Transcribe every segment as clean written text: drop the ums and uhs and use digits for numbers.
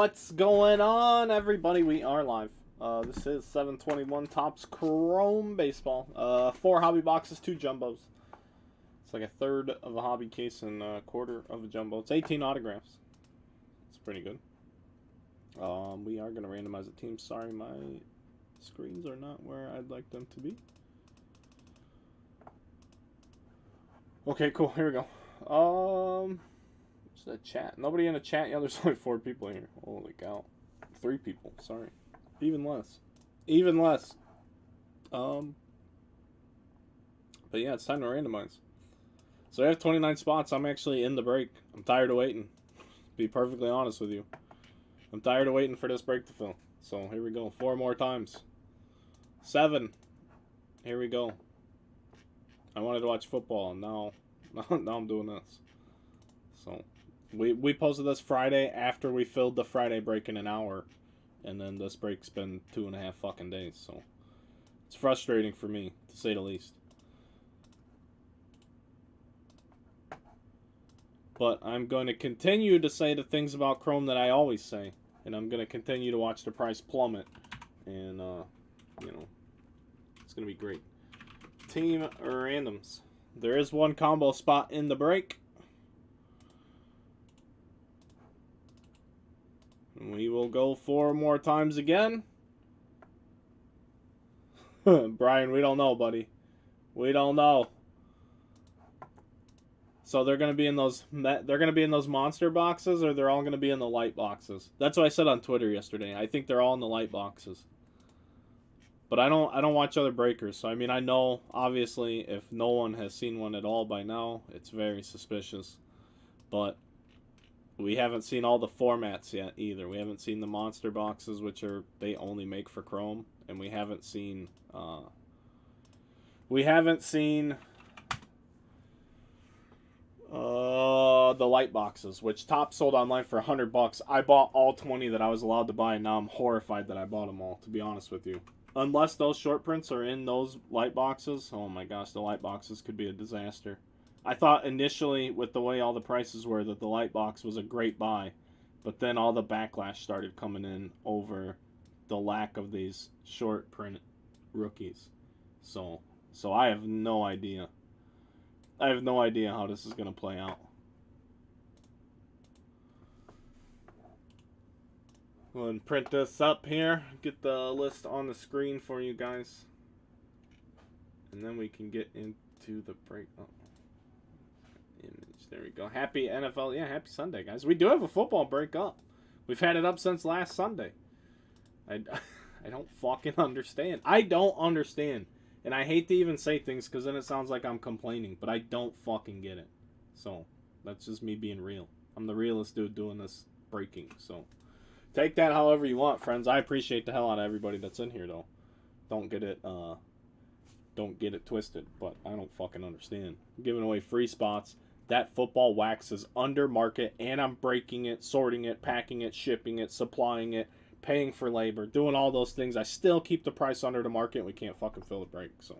What's going on, everybody? We are live. This is 721 Topps Chrome Baseball. 4 hobby boxes, 2 jumbos. It's like a third of a hobby case and a quarter of a jumbo. It's 18 autographs. It's pretty good. We are going to randomize the team. Sorry, my screens are not where I'd like them to be. Okay, cool. Here we go. The chat. Nobody in the chat. Yeah, there's only 4 people here. Holy cow. 3 people. Sorry. Even less. Even less. But yeah, it's time to randomize. So I have 29 spots. I'm actually in the break. I'm tired of waiting. To be perfectly honest with you. I'm tired of waiting for this break to fill. So here we go. 4 more times. 7. Here we go. I wanted to watch football, and now I'm doing this. So we posted this Friday after we filled the Friday break in an hour, and then this break's been 2.5 fucking days. So it's frustrating for me, to say the least. But I'm going to continue to say the things about Chrome that I always say, and I'm going to continue to watch the price plummet, and you know, it's going to be great. Team randoms. There is 1 combo spot in the break. We will go 4 more times again. Brian, we don't know, buddy. We don't know. So they're gonna be in those. They're gonna be in those monster boxes, or they're all gonna be in the light boxes. That's what I said on Twitter yesterday. I think they're all in the light boxes. But I don't watch other breakers. So I mean, I know obviously if no one has seen one at all by now, it's very suspicious. But we haven't seen all the formats yet either. We haven't seen the monster boxes, which they only make for Chrome, and we haven't seen the light boxes, which Topps sold online for $100. I bought all 20 that I was allowed to buy, and now I'm horrified that I bought them all, to be honest with you. Unless those short prints are in those light boxes, oh my gosh, the light boxes could be a disaster. I thought initially, with the way all the prices were, that the light box was a great buy. But then all the backlash started coming in over the lack of these short print rookies. So I have no idea. I have no idea how this is going to play out. Go ahead and print this up here. Get the list on the screen for you guys. And then we can get into the break. Oh. Image. There we go. Happy NFL. Yeah, happy Sunday, guys. We do have a football break up. We've had it up since last Sunday. I don't fucking understand. I don't understand. And I hate to even say things because then it sounds like I'm complaining. But I don't fucking get it. So, that's just me being real. I'm the realest dude doing this breaking. So, take that however you want, friends. I appreciate the hell out of everybody that's in here, though. Don't get it twisted. But I don't fucking understand. I'm giving away free spots. That football wax is under market, and I'm breaking it, sorting it, packing it, shipping it, supplying it, paying for labor, doing all those things. I still keep the price under the market, and we can't fucking fill the break. So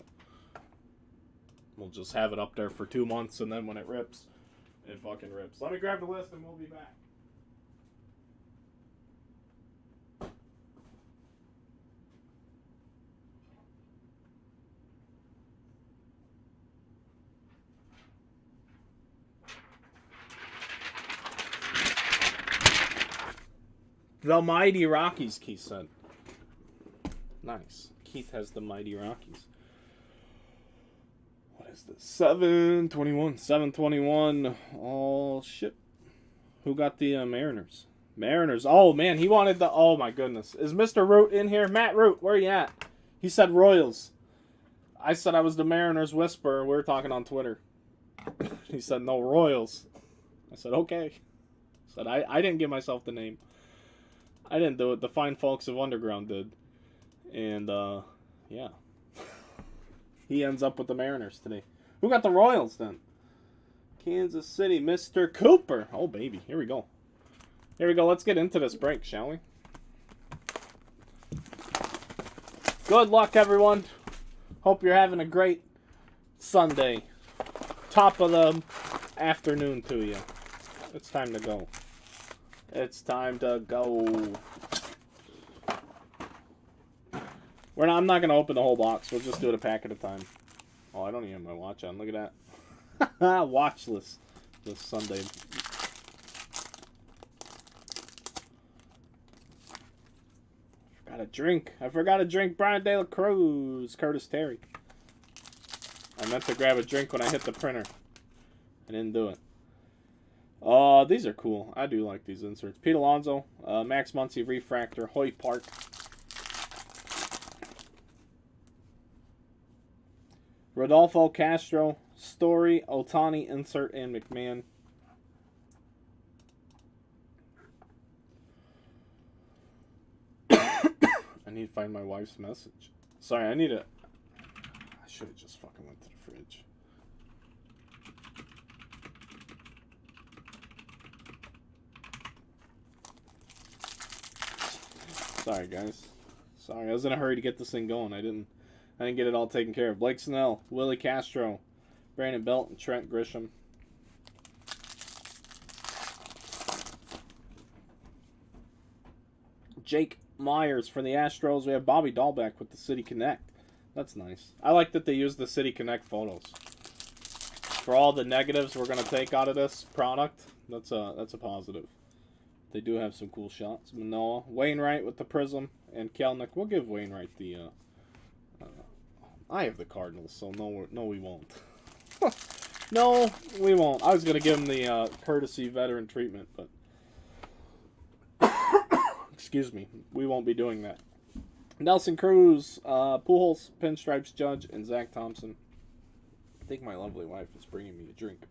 we'll just have it up there for 2 months, and then when it rips, it fucking rips. Let me grab the list, and we'll be back. The Mighty Rockies, Keith said. Nice. Keith has the Mighty Rockies. What is this? 721. 721. Oh, shit. Who got the Mariners? Mariners. Oh, man. He wanted the... Oh, my goodness. Is Mr. Root in here? Matt Root, where you at? He said Royals. I said I was the Mariners whisperer. We were talking on Twitter. He said, no, Royals. I said, okay. I said, I didn't give myself the name. I didn't do it. The fine folks of Underground did. And, yeah. He ends up with the Mariners today. Who got the Royals, then? Kansas City, Mr. Cooper. Oh, baby. Here we go. Here we go. Let's get into this break, shall we? Good luck, everyone. Hope you're having a great Sunday. Top of the afternoon to you. It's time to go. It's time to go. I'm not gonna open the whole box. We'll just do it a pack at a time. Oh, I don't even have my watch on. Look at that. Watchless this Sunday. I forgot a drink. Brian De La Cruz. Curtis Terry. I meant to grab a drink when I hit the printer. I didn't do it. These are cool. I do like these inserts. Pete Alonso, Max Muncy Refractor, Hoyt Park. Rodolfo Castro, Story, Otani, insert, and McMahon. I need to find my wife's message. Sorry, I should have just fucking went to the fridge. Sorry, guys. Sorry, I was in a hurry to get this thing going. I didn't get it all taken care of. Blake Snell, Willie Castro, Brandon Belt, and Trent Grisham. Jake Myers for the Astros. We have Bobby Dahlbeck with the City Connect. That's nice. I like that they use the City Connect photos. For all the negatives we're going to take out of this product, that's a positive. They do have some cool shots. Manoah, Wainwright with the Prism, and Kelnick. We'll give Wainwright the... I have the Cardinals, so no, we won't. No, we won't. I was going to give him the courtesy veteran treatment, but... Excuse me. We won't be doing that. Nelson Cruz, Pujols, Pinstripes Judge, and Zach Thompson. I think my lovely wife is bringing me a drink.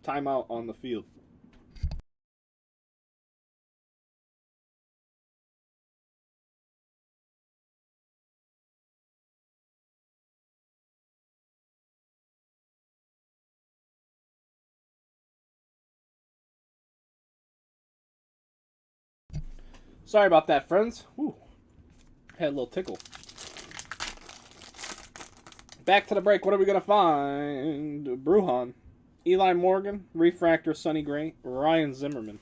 Timeout on the field. Sorry about that, friends. Whew. Had a little tickle. Back to the break. What are we going to find? Brujan. Eli Morgan. Refractor Sonny Gray. Ryan Zimmerman.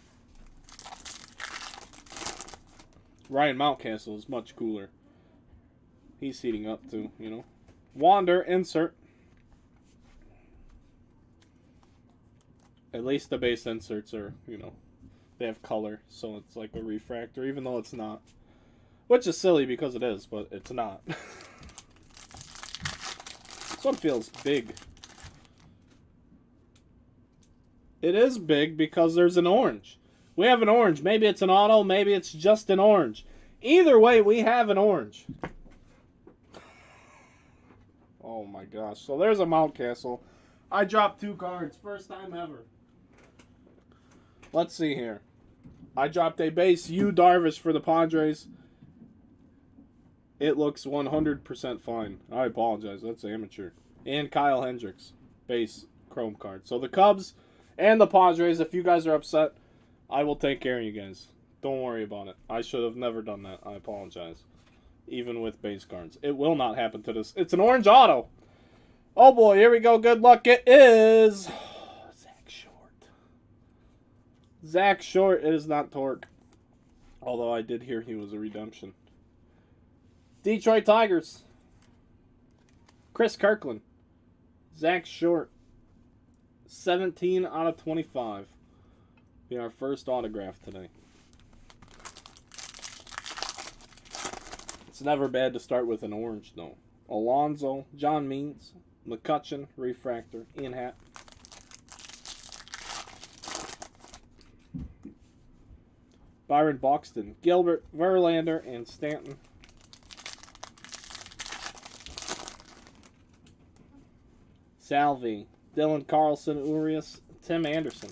Ryan Mountcastle is much cooler. He's heating up too, you know. Wander. Insert. At least the base inserts are, you know, they have color, so it's like a refractor, even though it's not. Which is silly because it is, but it's not. This one feels big. It is big because there's an orange. We have an orange. Maybe it's an auto, maybe it's just an orange. Either way, we have an orange. Oh my gosh. So there's a Mountcastle. I dropped 2 cards. First time ever. Let's see here. I dropped a base Yu Darvish for the Padres. It looks 100% fine. I apologize. That's amateur. And Kyle Hendricks. Base chrome card. So the Cubs and the Padres, if you guys are upset, I will take care of you guys. Don't worry about it. I should have never done that. I apologize. Even with base cards. It will not happen to this. It's an orange auto. Oh boy, here we go. Good luck. It is... Zach Short. Zach Short. It is not Torque. Although I did hear he was a redemption. Detroit Tigers. Chris Kirkland. Zach Short. 17 out of 25. Be our first autograph today. It's never bad to start with an orange, though. Alonso, John Means, McCutchen, Refractor, Ian Happ. Byron Buxton, Gilbert, Verlander, and Stanton. Salvi, Dylan Carlson, Urias, Tim Anderson.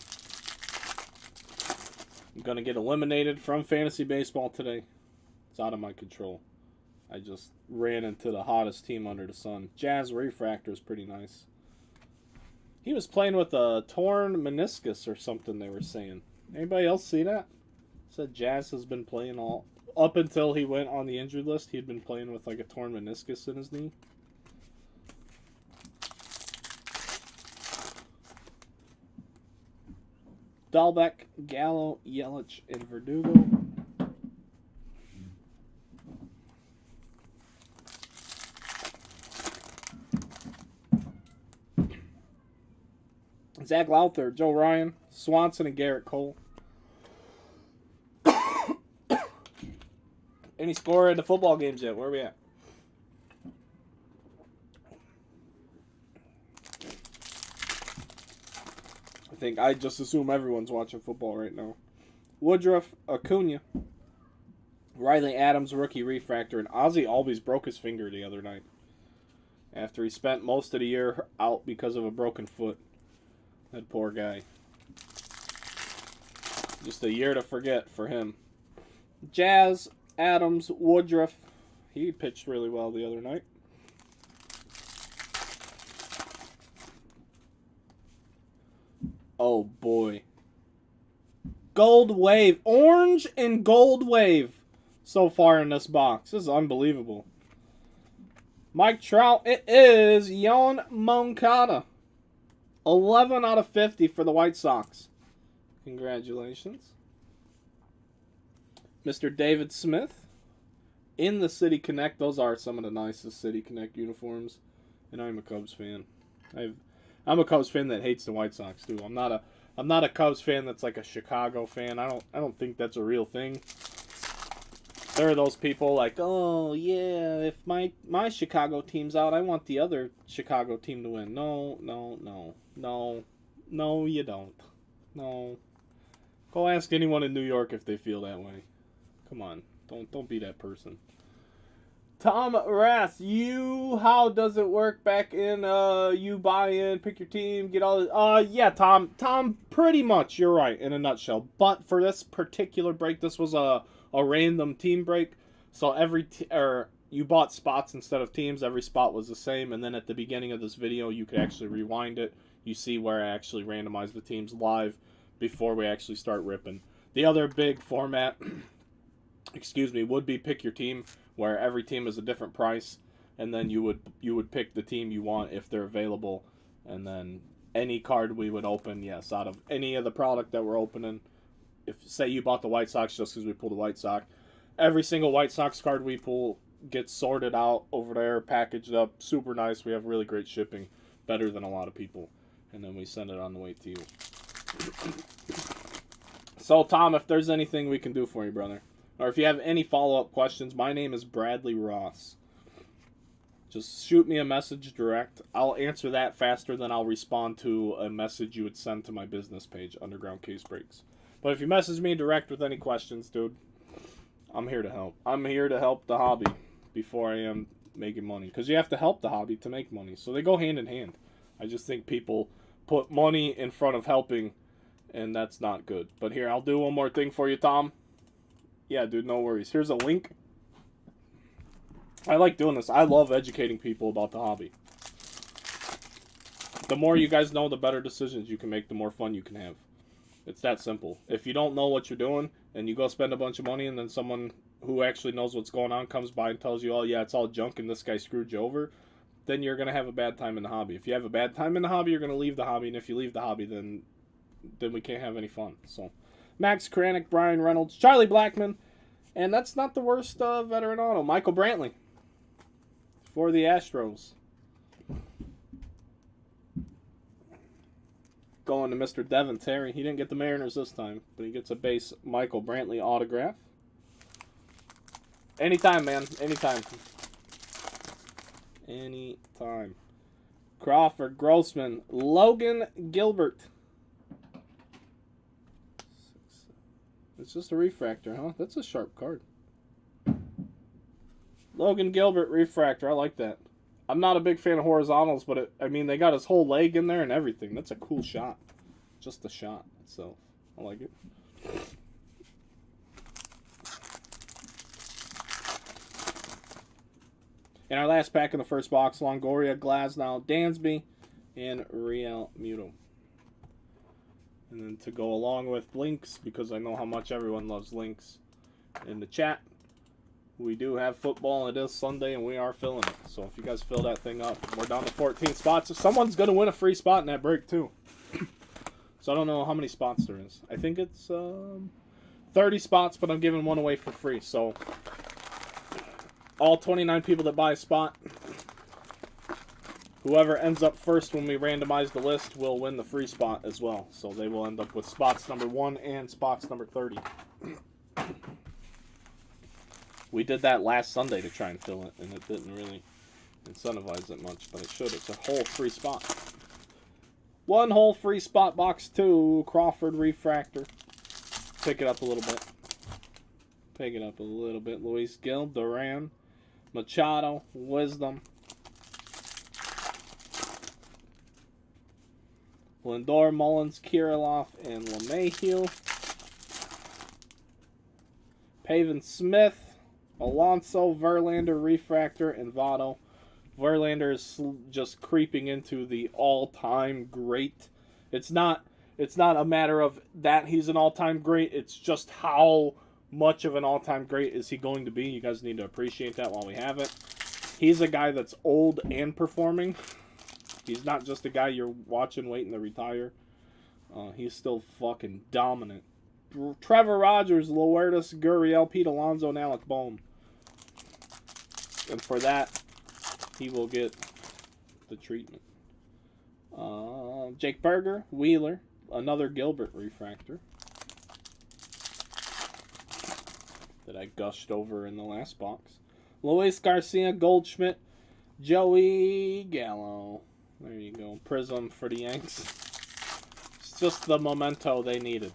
I'm going to get eliminated from fantasy baseball today. It's out of my control. I just ran into the hottest team under the sun. Jazz Refractor is pretty nice. He was playing with a torn meniscus or something, they were saying. Anybody else see that? Said Jazz has been playing all... Up until he went on the injured list, he'd been playing with like a torn meniscus in his knee. Dahlbeck, Gallo, Yelich, and Verdugo. Zach Lowther, Joe Ryan, Swanson, and Garrett Cole. Any score in the football games yet? Where are we at? I think I just assume everyone's watching football right now. Woodruff, Acuna, Riley Adams, rookie refractor, and Ozzie Albies broke his finger the other night after he spent most of the year out because of a broken foot. That poor guy. Just a year to forget for him. Jazz, Adams, Woodruff. He pitched really well the other night. Oh boy. Gold Wave. Orange and Gold Wave so far in this box. This is unbelievable. Mike Trout. It is Yoan Moncada. 11 out of 50 for the White Sox. Congratulations. Mr. David Smith. In the City Connect. Those are some of the nicest City Connect uniforms. And I'm a Cubs fan. I'm a Cubs fan that hates the White Sox too. I'm not a Cubs fan that's like a Chicago fan. I don't think that's a real thing. There are those people like, oh yeah, if my Chicago team's out, I want the other Chicago team to win. No, you don't. No. Go ask anyone in New York if they feel that way. Come on, don't be that person. Tom Rass, how does it work back in, you buy in, pick your team, get all the, yeah, Tom, pretty much, you're right, in a nutshell. But for this particular break, this was a random team break, so you bought spots instead of teams, every spot was the same, and then at the beginning of this video, you could actually rewind it, you see where I actually randomized the teams live before we actually start ripping. The other big format, would be pick your team, where every team is a different price, and then you would pick the team you want if they're available, and then any card we would open, yes, out of any of the product that we're opening. If say you bought the White Sox just because we pulled the White Sox, every single White Sox card we pull gets sorted out over there, packaged up, super nice. We have really great shipping, better than a lot of people, and then we send it on the way to you. So Tom, if there's anything we can do for you, brother, or if you have any follow-up questions, my name is Bradley Ross. Just shoot me a message direct. I'll answer that faster than I'll respond to a message you would send to my business page, Underground Case Breaks. But if you message me direct with any questions, dude, I'm here to help. I'm here to help the hobby before I am making money. Because you have to help the hobby to make money. So they go hand in hand. I just think people put money in front of helping, and that's not good. But here, I'll do one more thing for you, Tom. Yeah, dude, no worries. Here's a link. I like doing this. I love educating people about the hobby. The more you guys know, the better decisions you can make, the more fun you can have. It's that simple. If you don't know what you're doing and you go spend a bunch of money and then someone who actually knows what's going on comes by and tells you, oh yeah, it's all junk and this guy screwed you over, then you're going to have a bad time in the hobby. If you have a bad time in the hobby, you're going to leave the hobby. And if you leave the hobby, then we can't have any fun. So Max Kranick, Brian Reynolds, Charlie Blackmon, and that's not the worst veteran auto. Michael Brantley for the Astros. Going to Mr. Devin Terry. He didn't get the Mariners this time, but he gets a base Michael Brantley autograph. Anytime, man. Anytime. Anytime. Crawford, Grossman, Logan Gilbert. It's just a refractor, huh? That's a sharp card. Logan Gilbert refractor. I like that. I'm not a big fan of horizontals, but they got his whole leg in there and everything. That's a cool shot. Just the shot itself. I like it. In our last pack in the first box, Longoria, Glasnow, Dansby, and Real Muto. And then to go along with links, because I know how much everyone loves links in the chat, we do have football, and it is Sunday, and we are filling it. So if you guys fill that thing up, we're down to 14 spots. Someone's going to win a free spot in that break, too. So I don't know how many spots there is. I think it's 30 spots, but I'm giving one away for free. So all 29 people that buy a spot, whoever ends up first when we randomize the list will win the free spot as well. So they will end up with spots number 1 and spots number 30. We did that last Sunday to try and fill it, and it didn't really incentivize it much, but it should. It's a whole free spot. One whole free spot, box 2, Crawford Refractor. Pick it up a little bit. Pick it up a little bit. Luis Gil, Duran, Machado, Wisdom, Lindor, Mullins, Kirilloff, and LeMahieu. Pavin Smith, Alonso, Verlander, Refractor, and Votto. Verlander is just creeping into the all-time great. It's not a matter of that he's an all-time great. It's just how much of an all-time great is he going to be. You guys need to appreciate that while we have it. He's a guy that's old and performing. He's not just a guy you're watching waiting to retire. He's still fucking dominant. Trevor Rogers, Lourdes Gurriel, Pete Alonso, and Alec Bohm. And for that, he will get the treatment. Jake Berger, Wheeler, another Gilbert Refractor that I gushed over in the last box. Luis Garcia, Goldschmidt, Joey Gallo. There you go. Prism for the Yanks. It's just the memento they needed.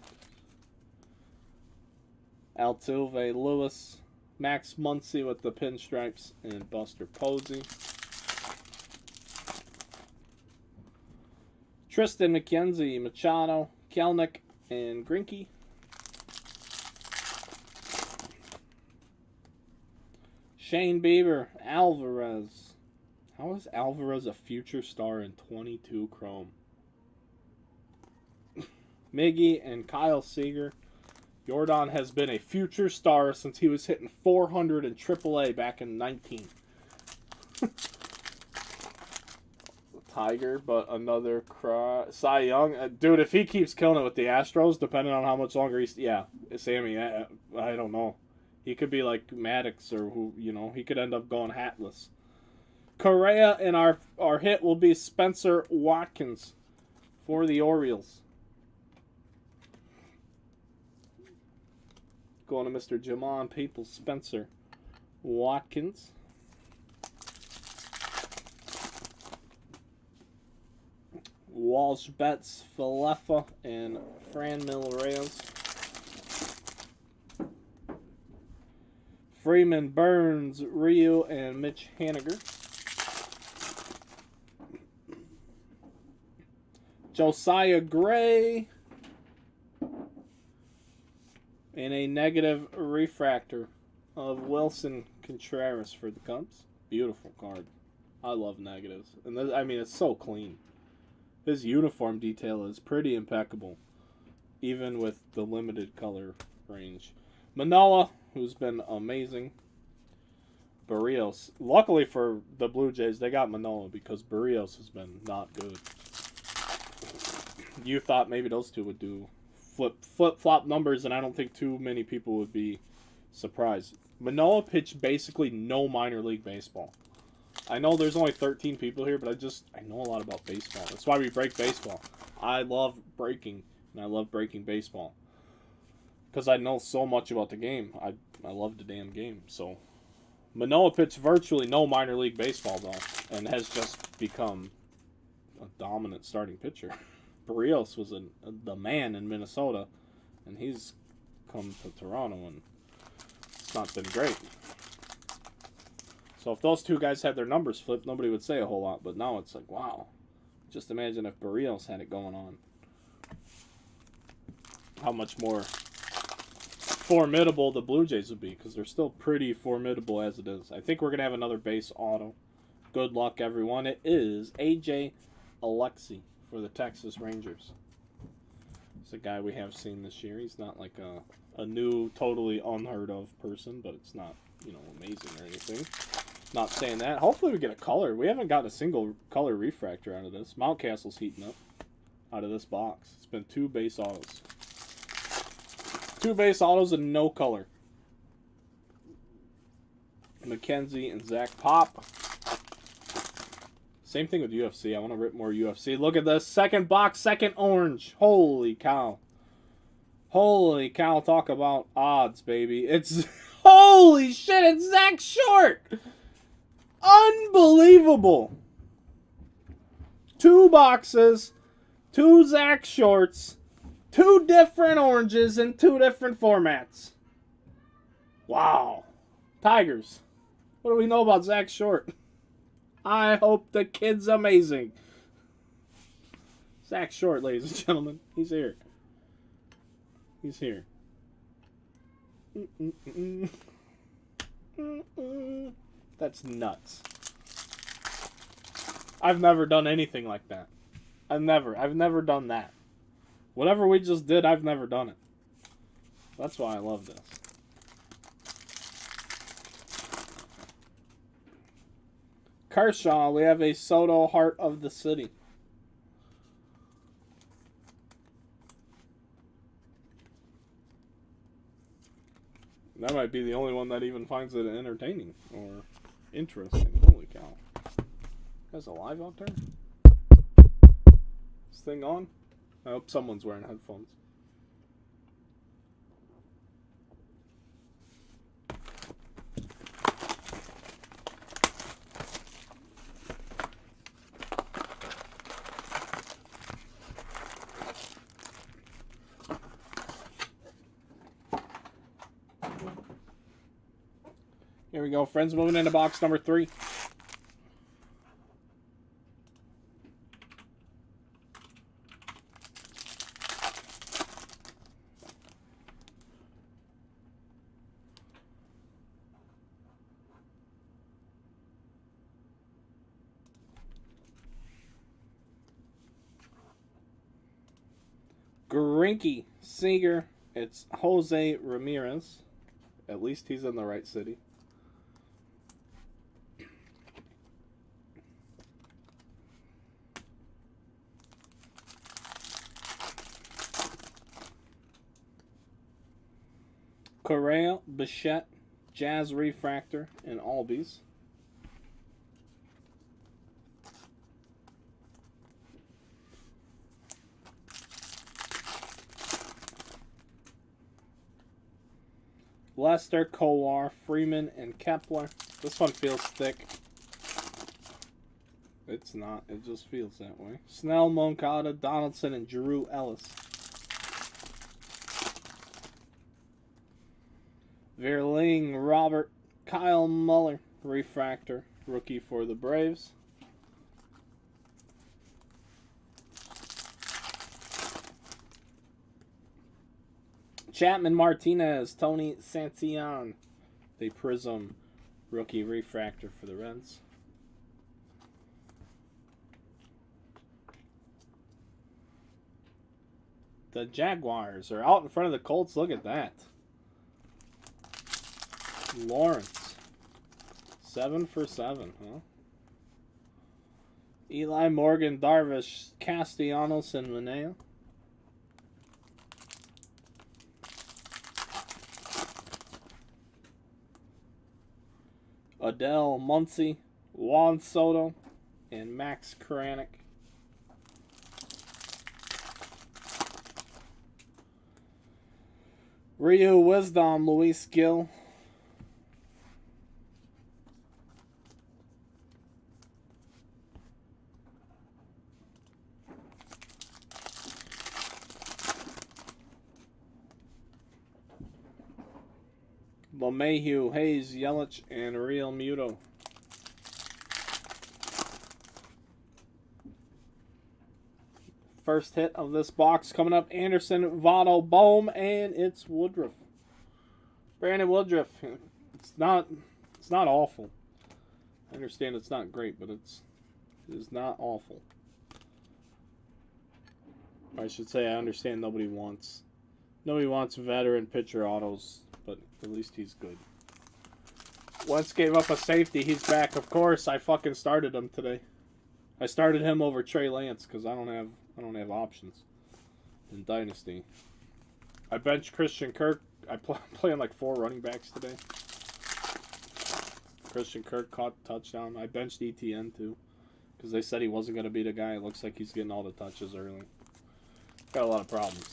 Altuve, Lewis, Max Muncy with the pinstripes, and Buster Posey. Tristan McKenzie, Machado, Kelnick, and Greinke. Shane Bieber, Alvarez. How is Alvarez a future star in 22 Chrome? Miggy and Kyle Seager. Jordan has been a future star since he was hitting 400 in AAA back in 19. Tiger, but another Cy Young. Dude, if he keeps killing it with the Astros, depending on how much longer he's... Yeah, Sammy, I don't know. He could be like Maddox or who, you know, he could end up going hatless. Correa, and our hit will be Spencer Watkins for the Orioles. Going to Mr. Jamon Peoples, Spencer Watkins. Walsh, Betts, Falefa, and Franmil Reyes. Freeman, Burns, Ryu, and Mitch Haniger. Josiah Gray. And a negative refractor of Wilson Contreras for the Cubs. Beautiful card. I love negatives. And this, I mean, it's so clean. His uniform detail is pretty impeccable, even with the limited color range. Manoah, who's been amazing. Barrios. Luckily for the Blue Jays, they got Manoah because Barrios has been not good. You thought maybe those two would do flip-flop numbers, and I don't think too many people would be surprised. Manoah pitched basically no minor league baseball. I know there's only 13 people here, but I know a lot about baseball. That's why we break baseball. I love breaking, and I love breaking baseball. Because I know so much about the game. I love the damn game. So, Manoah pitched virtually no minor league baseball, though, and has just become a dominant starting pitcher. Barrios was the man in Minnesota, and he's come to Toronto, and it's not been great. So if those two guys had their numbers flipped, nobody would say a whole lot, but now it's like, wow. Just imagine if Barrios had it going on. How much more formidable the Blue Jays would be, because they're still pretty formidable as it is. I think we're going to have another base auto. Good luck, everyone. It is A.J. Alexy for the Texas Rangers. It's a guy we have seen this year. He's not like a new, totally unheard of person, but it's not, you know, amazing or anything. Not saying that. Hopefully we get a color. We haven't gotten a single color refractor out of this. Mountcastle's heating up. out of this box. It's been 2 base autos. 2 base autos and no color. Mackenzie and Zach Pop. Same thing with UFC. I want to rip more UFC. Look at this. Second box, second orange. Holy cow. Holy cow. Talk about odds, baby. It's... Holy shit, it's Zach Short. Unbelievable. 2 boxes. 2 Zach Shorts. 2 different oranges in 2 different formats. Wow. Tigers. What do we know about Zach Short? I hope the kid's amazing. Zach Short, ladies and gentlemen. He's here. He's here. That's nuts. I've never done anything like that. I've never done that. Whatever we just did, I've never done it. That's why I love this. Kershaw, we have a Soto Heart of the City. That might be the only one that even finds it entertaining or interesting. Holy cow. That's alive out there? This thing on? I hope someone's wearing headphones. Here we go, friends. Moving into box number 3. Greinke, Seager. It's Jose Ramirez. At least he's in the right city. Correa, Bichette, Jazz Refractor, and Albies. Lester, Kowar, Freeman, and Kepler. This one feels thick. It's not. It just feels that way. Snell, Moncada, Donaldson, and Drew Ellis. Verling, Robert, Kyle Muller, Refractor, rookie for the Braves. Chapman, Martinez, Tony Santillan, the Prism, rookie Refractor for the Reds. The Jaguars are out in front of the Colts. Look at that. Lawrence. 7 for 7, huh? Eli, Morgan, Darvish, Castellanos, and Manea. Adele, Muncy, Juan Soto, and Max Kranick. Ryu Wisdom, Luis Gill. LeMahieu, Hayes, Yelich, and Real Muto. First hit of this box coming up. Anderson, Votto, Bohm, and it's Woodruff. Brandon Woodruff. It's not awful. I understand it's not great, but it is not awful. I should say I understand nobody wants veteran pitcher autos, but at least he's good. Wentz gave up a safety. He's back, of course. I fucking started him today. I started him over Trey Lance because I don't have options in Dynasty. I benched Christian Kirk. I playing like 4 running backs today. Christian Kirk caught a touchdown. I benched ETN too because they said he wasn't going to be the guy. It looks like he's getting all the touches early. Got a lot of problems.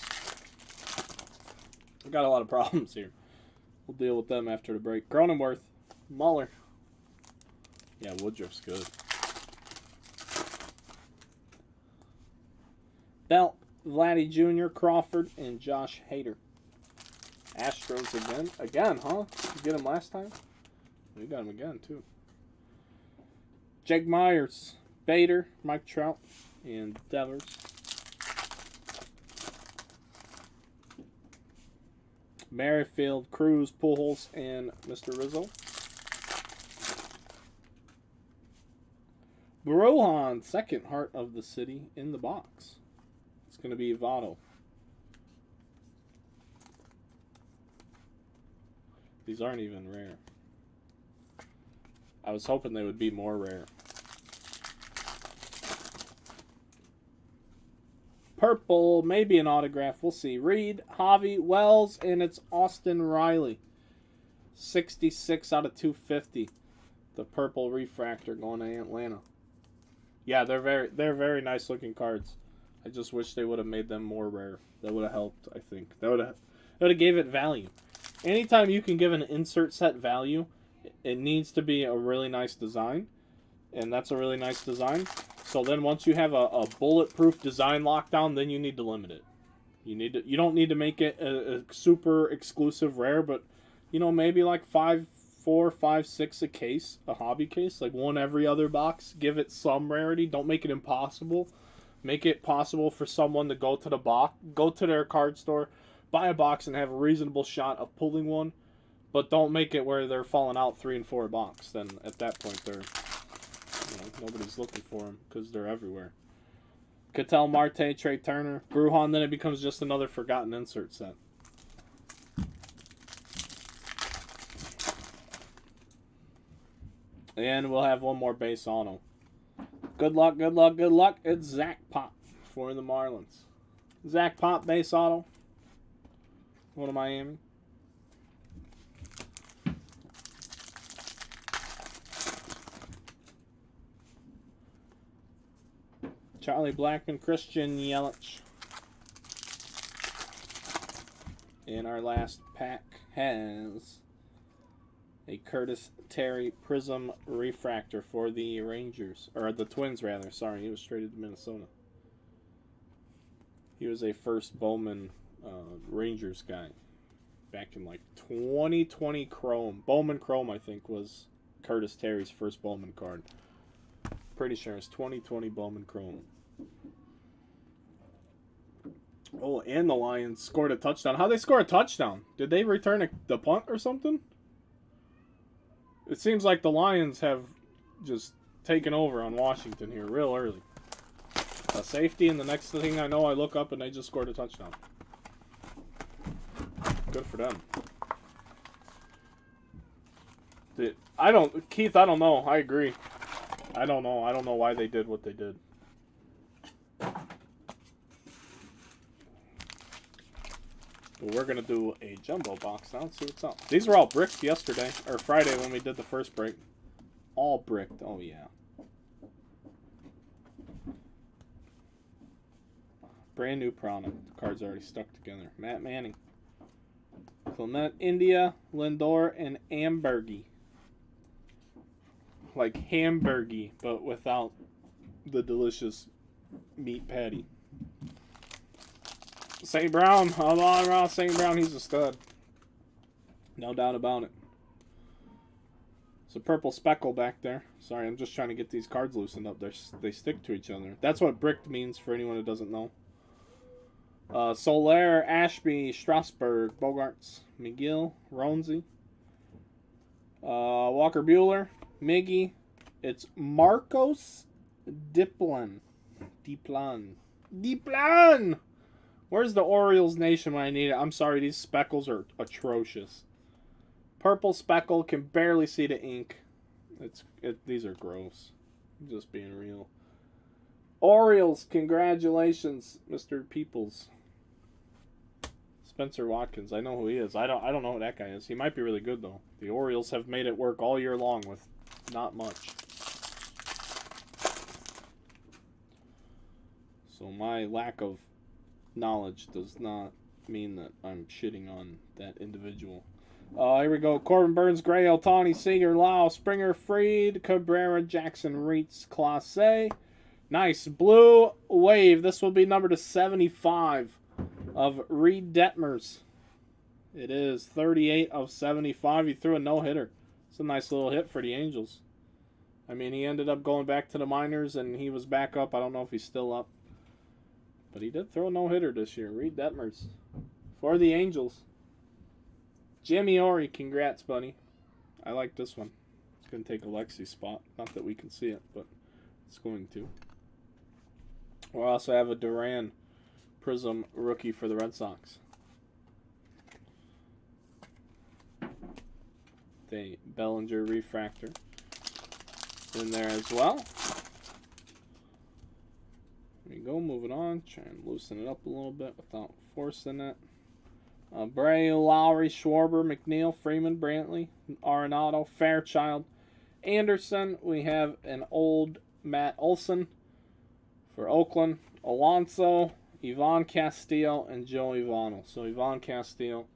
Got a lot of problems here. We'll deal with them after the break. Cronenworth, Muller. Yeah, Woodruff's good. Belt, Vladdy Jr., Crawford, and Josh Hader. Astros again. Again, huh? You get him last time? We got him again, too. Jake Myers, Bader, Mike Trout, and Devers. Merrifield, Cruz, Pujols, and Mr. Rizzo. Brohan, second heart of the city in the box. It's going to be Votto. These aren't even rare. I was hoping they would be more rare. Purple, maybe an autograph. We'll see. Reed, Javi, Wells, and it's Austin Riley. 66 out of 250. The purple refractor going to Atlanta. Yeah, they're very nice looking cards. I just wish they would have made them more rare. That would have helped, I think. That would have gave it value. Anytime you can give an insert set value, it needs to be a really nice design. And that's a really nice design. So then once you have a bulletproof design lockdown, then you need to limit it. You don't need to make it a super exclusive rare, but maybe like 4, 5, 6 a case, a hobby case, like one every other box. Give it some rarity. Don't make it impossible. Make it possible for someone to go to their card store, buy a box, and have a reasonable shot of pulling one. But don't make it where they're falling out 3 and 4 a box. Then at that point they're nobody's looking for them because they're everywhere. Ketel Marte, Trey Turner, Bruhan, then it becomes just another forgotten insert set. And we'll have one more base auto. Good luck, good luck, good luck. It's Zach Pop for the Marlins. Zach Pop, base auto. Going to Miami. Charlie Blackmon, Christian Yelich. And our last pack has a Curtis Terry Prism Refractor for the Rangers. Or the Twins, rather. Sorry, he was traded to Minnesota. He was a first Bowman Rangers guy. Back in like 2020 Chrome. Bowman Chrome, I think, was Curtis Terry's first Bowman card. Pretty sure it's 2020 Bowman Chrome. Oh, and the Lions scored a touchdown. How'd they score a touchdown? Did they return the punt or something? It seems like the Lions have just taken over on Washington here real early. A safety, and the next thing I know, I look up and they just scored a touchdown. Good for them. Keith, I don't know. I agree. I don't know. I don't know why they did what they did. But we're going to do a jumbo box now and see what's up. These were all bricked yesterday, or Friday when we did the first break. All bricked. Oh, yeah. Brand new product. The card's already stuck together. Matt Manning. Clement, India, Lindor, and Ambergy. Like hamburgy, but without the delicious meat patty. St. Brown, hold on, Ross. St. Brown, he's a stud. No doubt about it. It's a purple speckle back there. Sorry, I'm just trying to get these cards loosened up. They stick to each other. That's what bricked means for anyone who doesn't know. Soler, Ashby, Strasburg, Bogarts, McGill, Ronzi, Walker Buehler, Miggy. It's Marcos Diplan. Diplan! Where's the Orioles Nation when I need it? I'm sorry, these speckles are atrocious. Purple speckle, can barely see the ink. These are gross. I'm just being real. Orioles, congratulations, Mr. Peoples. Spencer Watkins, I know who he is. I don't know who that guy is. He might be really good though. The Orioles have made it work all year long with not much. So my lack of knowledge does not mean that I'm shitting on that individual. Here we go. Corbin Burns, Gray, Ohtani, Seager, Lau, Springer, Fried, Cabrera, Jackson, Reitz, Clase. Nice. Blue Wave. This will be number to 75 of Reed Detmers. It is 38 of 75. He threw a no-hitter. It's a nice little hit for the Angels. I mean, he ended up going back to the minors, and he was back up. I don't know if he's still up. But he did throw a no-hitter this year. Reed Detmers for the Angels. Jimmy Ori, congrats, buddy. I like this one. It's going to take Alexi's spot. Not that we can see it, but it's going to. We'll also have a Duran Prism rookie for the Red Sox. The Bellinger refractor in there as well. There we go, moving on. Try and loosen it up a little bit without forcing it. Bray, Lowry, Schwarber, McNeil, Freeman, Brantley, Arenado, Fairchild, Anderson. We have an old Matt Olson for Oakland. Alonso, Ivan Castillo, and Joey Votto. So Ivan Castillo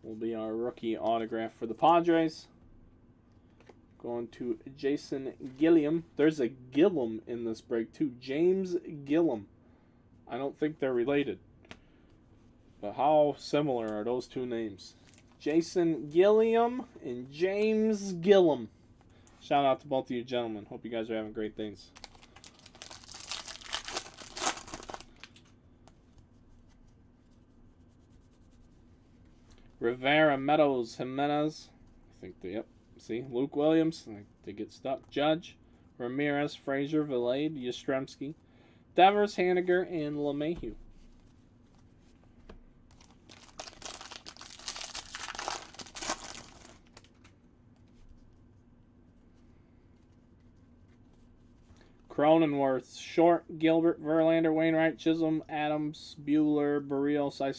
will be our rookie autograph for the Padres. Going to Jason Gilliam. There's a Gillum in this break too. James Gillum. I don't think they're related. But how similar are those two names? Jason Gilliam and James Gillum. Shout out to both of you gentlemen. Hope you guys are having great things. Rivera, Meadows, Jimenez. I think they, yep. See, Luke Williams. They get stuck. Judge, Ramirez, Frazier, Vilade, Yastrzemski, Devers, Haniger, and LeMahieu. Cronenworth, Short, Gilbert, Verlander, Wainwright, Chisholm, Adams, Bueller, Barrios. I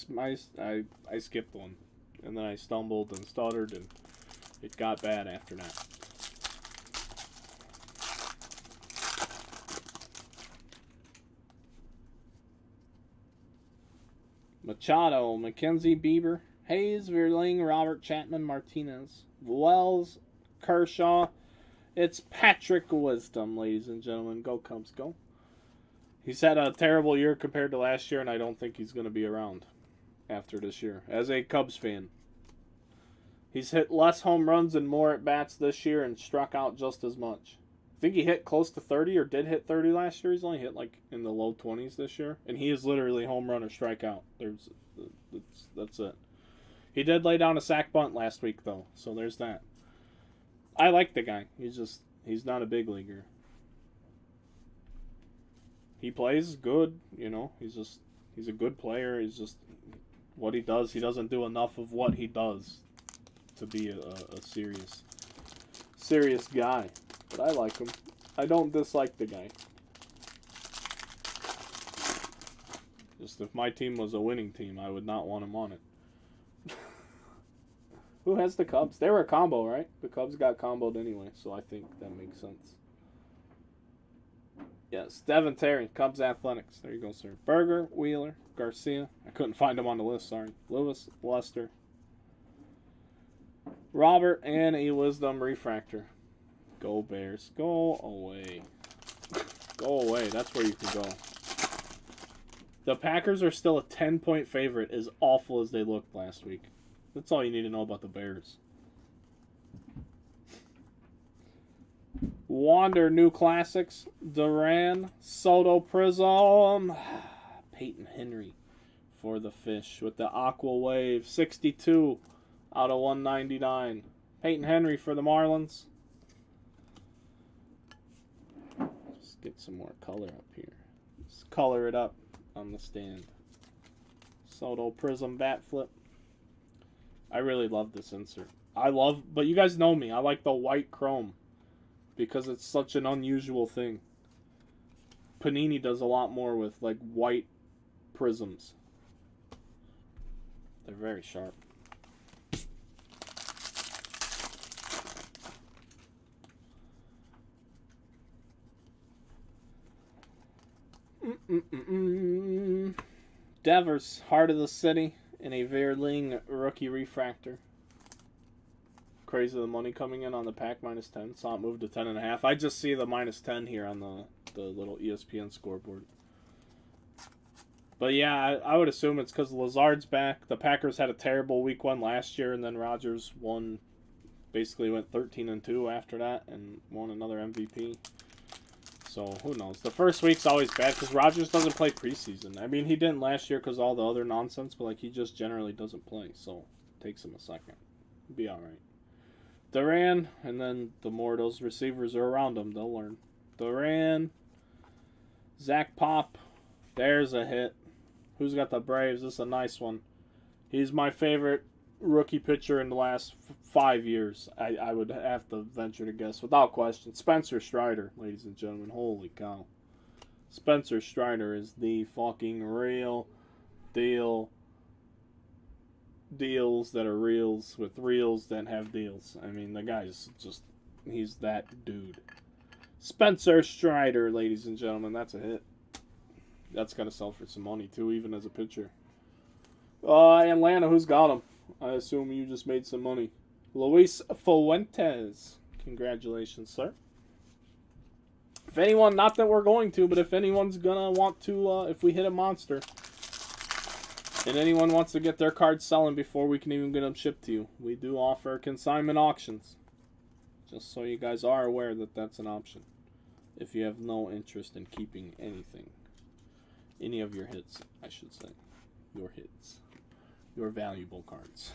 skipped one. And then I stumbled and stuttered, and it got bad after that. Machado, McKenzie, Bieber, Hayes, Verling, Robert, Chapman, Martinez, Wells, Kershaw. It's Patrick Wisdom, ladies and gentlemen. Go Cubs, go. He's had a terrible year compared to last year, and I don't think he's going to be around after this year. As a Cubs fan, he's hit less home runs and more at-bats this year and struck out just as much. I think he hit close to 30 or did hit 30 last year. He's only hit like in the low 20s this year. And he is literally home run or strikeout. That's it. He did lay down a sack bunt last week, though. So there's that. I like the guy. He's not a big leaguer. He plays good, you know. He's a good player. He's just what he does. He doesn't do enough of what he does to be a serious guy. But I like him. I don't dislike the guy. Just if my team was a winning team, I would not want him on it. Who has the Cubs? They were a combo, right? The Cubs got comboed anyway, so I think that makes sense. Yes, Devin Terry, Cubs Athletics. There you go, sir. Berger, Wheeler, Garcia. I couldn't find him on the list, sorry. Lewis, Lester, Robert, and a Wisdom Refractor. Go Bears. Go away. Go away. That's where you can go. The Packers are still a 10-point favorite, as awful as they looked last week. That's all you need to know about the Bears. Wander New Classics. Duran. Soto Prism. Peyton Henry for the Fish with the Aqua Wave. 62 out of 199. Peyton Henry for the Marlins. Just get some more color up here. Just color it up on the stand. Soto Prism bat flip. I really love this insert. But you guys know me. I like the white chrome because it's such an unusual thing. Panini does a lot more with like white prisms. They're very sharp. Devers, Heart of the City, in a Verling rookie refractor. Crazy the money coming in on the pack -10. Saw it move to 10.5. I just see the -10 here on the little ESPN scoreboard. But yeah, I would assume it's because Lazard's back. The Packers had a terrible week 1 last year, and then Rodgers basically went 13-2 after that and won another MVP. So who knows? The first week's always bad because Rodgers doesn't play preseason. I mean, he didn't last year because all the other nonsense, but like he just generally doesn't play. So it takes him a second. Be all right. Duran, and then the more those receivers are around him, they'll learn. Duran, Zach Pop, there's a hit. Who's got the Braves? This is a nice one. He's my favorite rookie pitcher in the last 5 years. I would have to venture to guess, without question. Spencer Strider, ladies and gentlemen. Holy cow. Spencer Strider is the fucking real deal. Deals that are reels with reels that have deals. I mean, the guy's just, he's that dude. Spencer Strider, ladies and gentlemen. That's a hit. That's got to sell for some money, too, even as a pitcher. Atlanta, who's got him? I assume you just made some money. Luis Fuentes. Congratulations, sir. If anyone, not that we're going to, but if anyone's going to want to, if we hit a monster, and anyone wants to get their cards selling before we can even get them shipped to you, we do offer consignment auctions. Just so you guys are aware that that's an option. If you have no interest in keeping anything. Any of your hits, I should say. Your hits. Your valuable cards.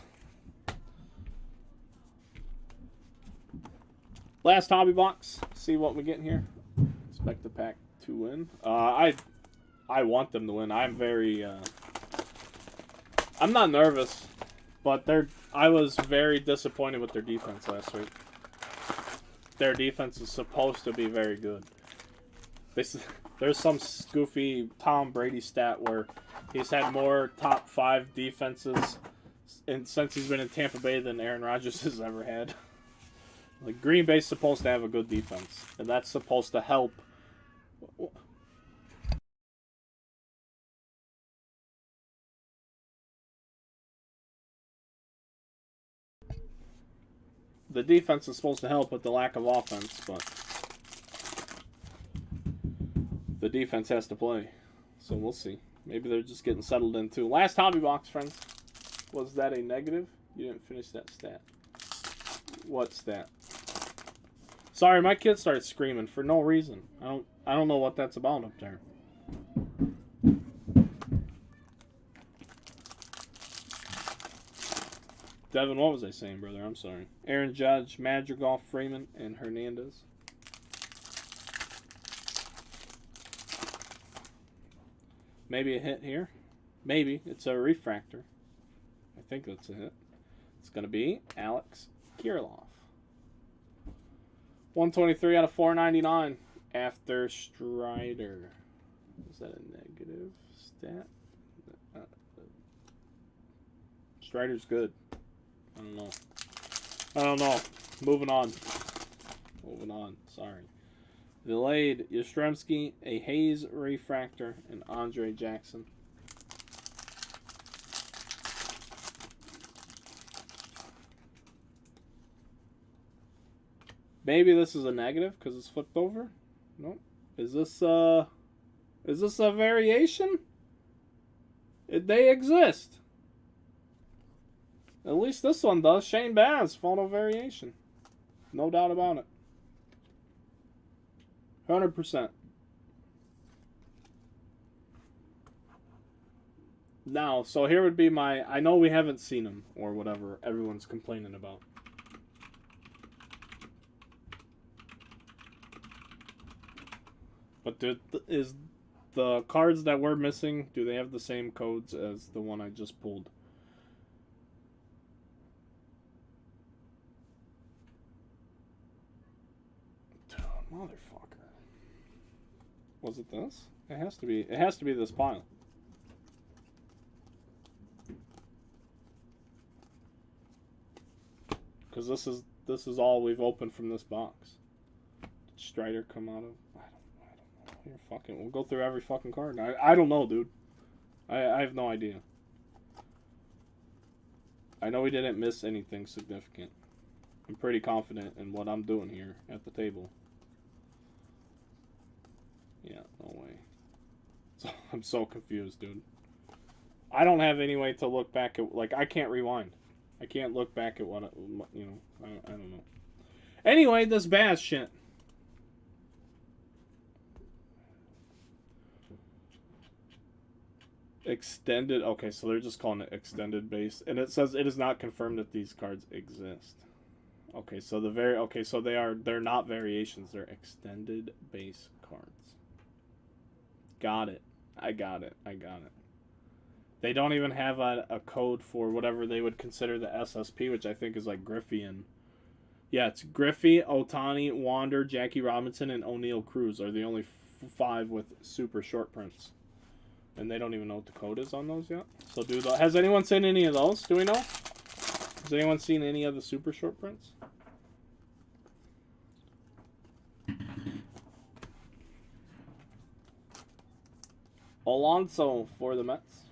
Last hobby box. See what we get here. Expect the pack to win. I want them to win. I'm very... I'm not nervous, but I was very disappointed with their defense last week. Their defense is supposed to be very good. There's some goofy Tom Brady stat where he's had more top 5 defenses since he's been in Tampa Bay than Aaron Rodgers has ever had. Like, Green Bay's supposed to have a good defense, and that's supposed to help. The defense is supposed to help with the lack of offense, but the defense has to play. So we'll see. Maybe they're just getting settled in too. Last hobby box, friends. Was that a negative? You didn't finish that stat. What stat? Sorry, my kid started screaming for no reason. I don't know what that's about up there. Devin, what was I saying, brother? I'm sorry. Aaron Judge, Madrigal, Freeman, and Hernandez. Maybe a hit here. Maybe. It's a refractor. I think that's a hit. It's going to be Alex Kirilloff. 123 out of 499 after Strider. Is that a negative stat? Strider's good. I don't know. Moving on. Sorry. Delayed Yastrzemski, a Hayes refractor, and Andre Jackson. Maybe this is a negative because it's flipped over. Nope. Is this a variation? They exist. At least this one does. Shane Baz, photo variation. No doubt about it. 100%. Now, so here would be my... I know we haven't seen him, or whatever everyone's complaining about. But is the cards that we're missing, do they have the same codes as the one I just pulled? Motherfucker. Was it this? It has to be. It has to be this pile. Because this is all we've opened from this box. Did Strider come out of? I don't know. You're fucking. We'll go through every fucking card. I don't know, dude. I have no idea. I know we didn't miss anything significant. I'm pretty confident in what I'm doing here at the table. Yeah, no way. So, I'm so confused, dude. I don't have any way to look back at, like, I can't rewind. I can't look back at what, you know, I don't know. Anyway, this Baz shit. Extended, okay, so they're just calling it extended base. And it says it is not confirmed that these cards exist. Okay, so they're not variations, they're extended base cards. Got it. I got it. They don't even have a code for whatever they would consider the SSP, which I think is like Griffey and... Yeah, it's Griffey, Ohtani, Wander, Jackie Robinson, and O'Neal Cruz are the only 5 with super short prints. And they don't even know what the code is on those yet. So has anyone seen any of those? Do we know? Has anyone seen any of the super short prints? Alonso for the Mets.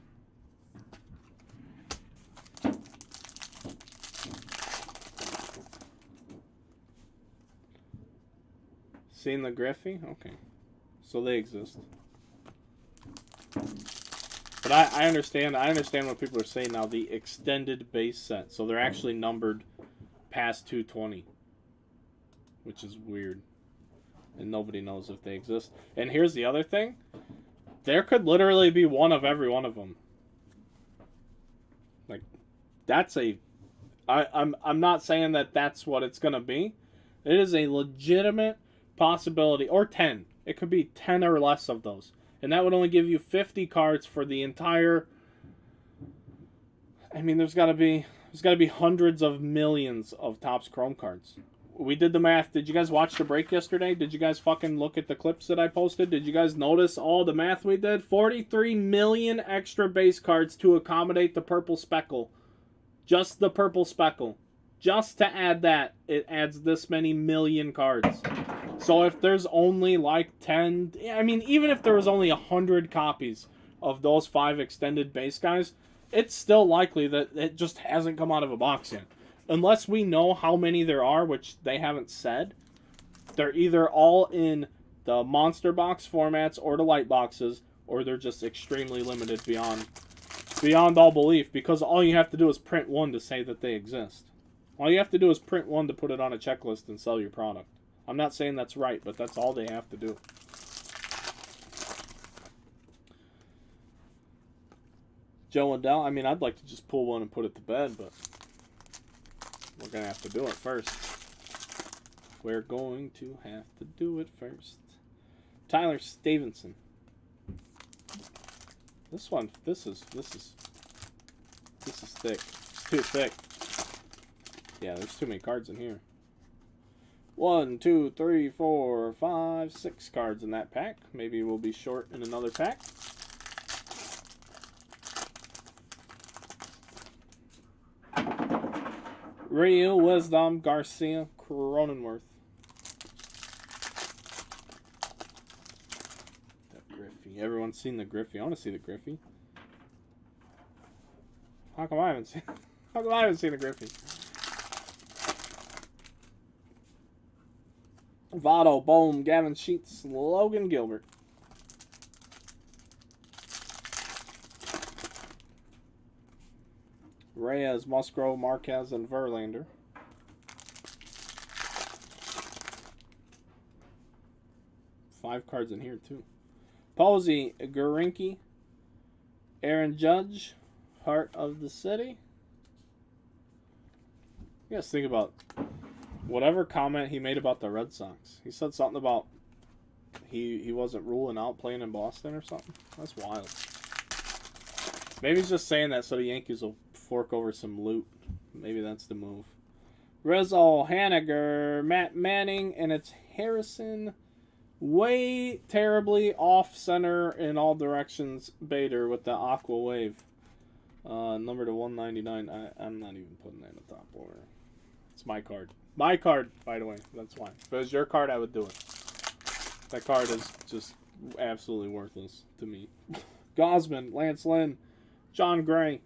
Seen the Griffey? Okay. So they exist. But I understand what people are saying now, the extended base set. So they're actually numbered past 220. Which is weird. And nobody knows if they exist. And here's the other thing. There could literally be one of every one of them. Like, that's a... I'm not saying that that's what it's going to be. It is a legitimate possibility. Or 10. It could be 10 or less of those. And that would only give you 50 cards for the entire... I mean, there's got to be hundreds of millions of Topps Chrome cards. We did the math. Did you guys watch the break yesterday? Did you guys fucking look at the clips that I posted? Did you guys notice all the math we did? 43 million extra base cards to accommodate the purple speckle. Just the purple speckle. Just to add that, it adds this many million cards. So if there's only like 10... I mean, even if there was only 100 copies of those 5 extended base guys, it's still likely that it just hasn't come out of a box yet. Unless we know how many there are, which they haven't said. They're either all in the monster box formats or the light boxes, or they're just extremely limited beyond all belief, because all you have to do is print one to say that they exist. All you have to do is print one to put it on a checklist and sell your product. I'm not saying that's right, but that's all they have to do. Joe Adele, I mean, I'd like to just pull one and put it to bed, but we're going to have to do it first. We're going to have to do it first. Tyler Stevenson. This one, this is thick. It's too thick. Yeah, there's too many cards in here. 1, 2, 3, 4, 5, 6 cards in that pack. Maybe we'll be short in another pack. Real Wisdom, Garcia, Cronenworth. That Griffey. Everyone's seen the Griffey. I want to see the Griffey. How come I haven't seen the Griffey? Votto, Bohm, Gavin Sheets, Logan Gilbert. Reyes, Musgrove, Marquez, and Verlander. Five cards in here, too. Posey, Gurinky, Aaron Judge, Heart of the City. You guys think about whatever comment he made about the Red Sox. He said something about he wasn't ruling out playing in Boston or something. That's wild. Maybe he's just saying that so the Yankees will fork over some loot. Maybe that's the move. Rizzo, Haniger, Matt Manning, and it's Harrison way terribly off center in all directions Bader with the Aqua Wave. Number to 199. I'm not even putting that in the top order. It's my card. My card, by the way. That's why. If it was your card, I would do it. That card is just absolutely worthless to me. Gosman, Lance Lynn, John Gray.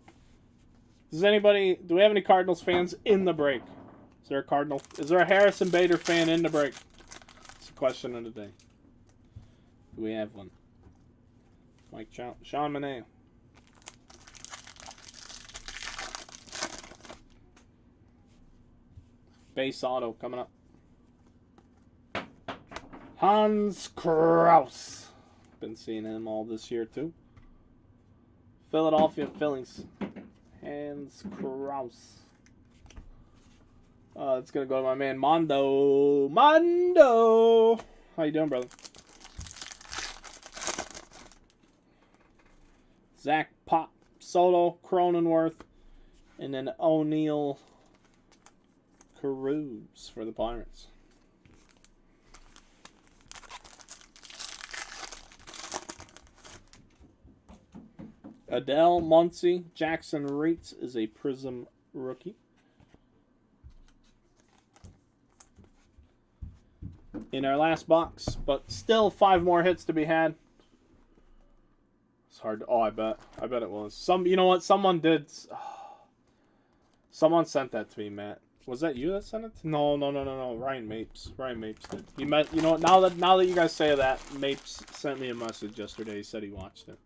Do we have any Cardinals fans in the break? Is there a Harrison Bader fan in the break? It's the question of the day. Do we have one? Mike Trout, Sean Manaea. Base auto coming up. Hans Kraus. Been seeing him all this year too. Philadelphia Phillies. Hans Kraus. It's gonna go to my man Mondo. Mondo! How you doing, brother? Zach Pop, Soto, Cronenworth, and then O'Neal Cruz for the Pirates. Adele Muncy, Jackson Reitz is a Prism rookie. In our last box, but still 5 more hits to be had. It's hard to, I bet it was. You know what? Someone sent that to me, Matt. Was that you that sent it? No. Ryan Mapes did. You know what? Now that you guys say that, Mapes sent me a message yesterday. He said he watched it.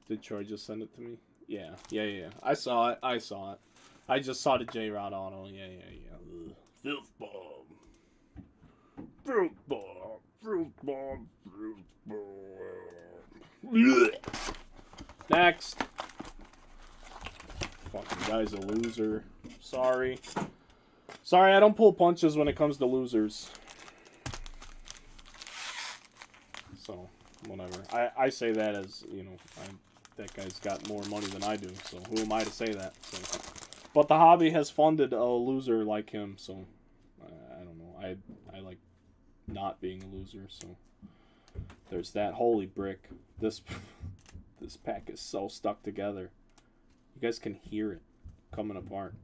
Did Troy just send it to me? Yeah. I saw it. I just saw the J-Rod auto. Yeah. Ugh. Filth bomb. Fruit bomb. Next. Fucking guy's a loser. Sorry, I don't pull punches when it comes to losers. So, whatever. I say that as, that guy's got more money than I do, so who am I to say that? So, but the hobby has funded a loser like him, so I don't know. I like not being a loser, so there's that. Holy brick. This pack is so stuck together. You guys can hear it coming apart.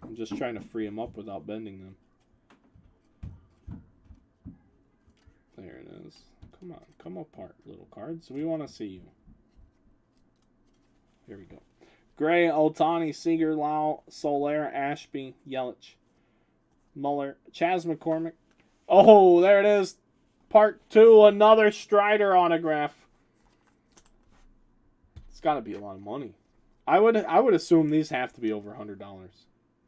I'm just trying to free them up without bending them. There it is. Come on, come apart, little cards. We want to see you. Here we go. Gray, Ohtani, Seager, Lau, Soler, Ashby, Yelich, Muller, Chas McCormick. Oh, there it is. Part 2, another Strider autograph. It's got to be a lot of money. I would assume these have to be over $100.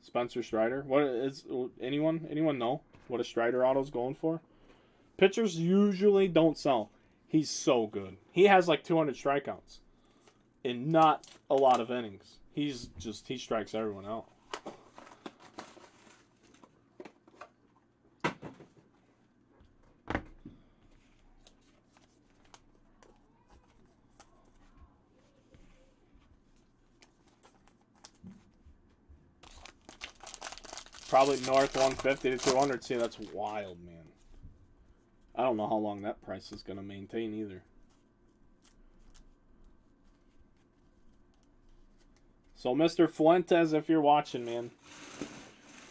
Spencer Strider. What is anyone know what a Strider auto's going for? Pitchers usually don't sell. He's so good. He has like 200 strikeouts in not a lot of innings. He strikes everyone out. Probably north 150 to 200. See, that's wild, man. I don't know how long that price is going to maintain either. So, Mr. Fuentes, if you're watching, man,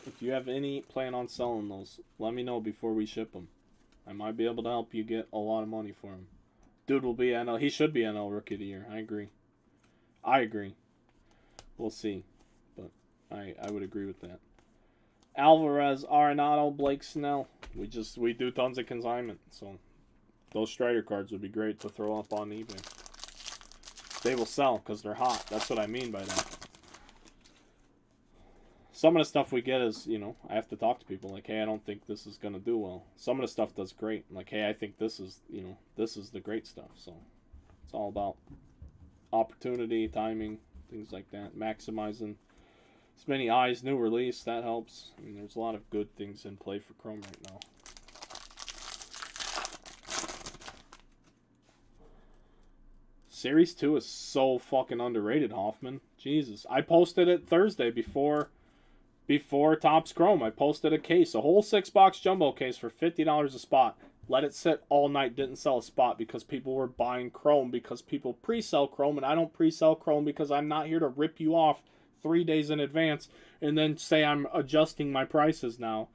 if you have any plan on selling those, let me know before we ship them. I might be able to help you get a lot of money for them. Dude will be NL. He should be NL Rookie of the Year. I agree. We'll see. But I would agree with that. Alvarez, Arenado, Blake Snell. We do tons of consignment, so those Strider cards would be great to throw up on eBay. They will sell because they're hot. That's what I mean by that. Some of the stuff we get is, I have to talk to people like, hey, I don't think this is going to do well. Some of the stuff does great. Like, hey, I think this is, this is the great stuff. So it's all about opportunity, timing, things like that, maximizing as many eyes, new release, that helps. I mean, there's a lot of good things in play for Chrome right now. Series 2 is so fucking underrated, Hoffman. Jesus. I posted it Thursday before Topps Chrome. I posted a case, a whole 6-box jumbo case for $50 a spot. Let it sit all night, didn't sell a spot because people were buying Chrome, because people pre-sell Chrome, and I don't pre-sell Chrome because I'm not here to rip you off 3 days in advance and then say I'm adjusting my prices now.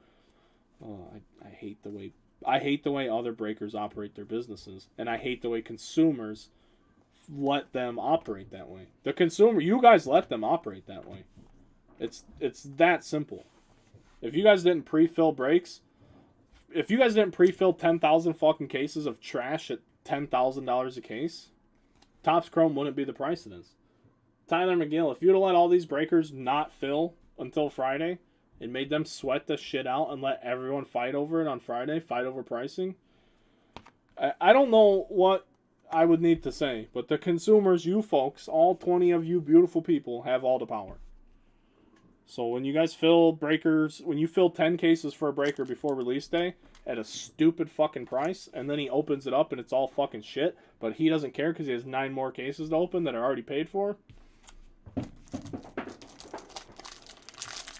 Oh, I hate the way other breakers operate their businesses, and I hate the way consumers let them operate that way. The consumer, you guys let them operate that way. It's that simple. If you guys didn't pre-fill breaks, if you guys didn't pre-fill 10,000 fucking cases of trash at $10,000 a case, Topps Chrome wouldn't be the price it is. Tyler McGill, if you'd have let all these breakers not fill until Friday and made them sweat the shit out and let everyone fight over it on Friday, fight over pricing, I don't know what I would need to say, but the consumers, you folks, all 20 of you beautiful people, have all the power. So when you guys fill breakers, when you fill 10 cases for a breaker before release day at a stupid fucking price, and then he opens it up and it's all fucking shit, but he doesn't care because he has 9 more cases to open that are already paid for.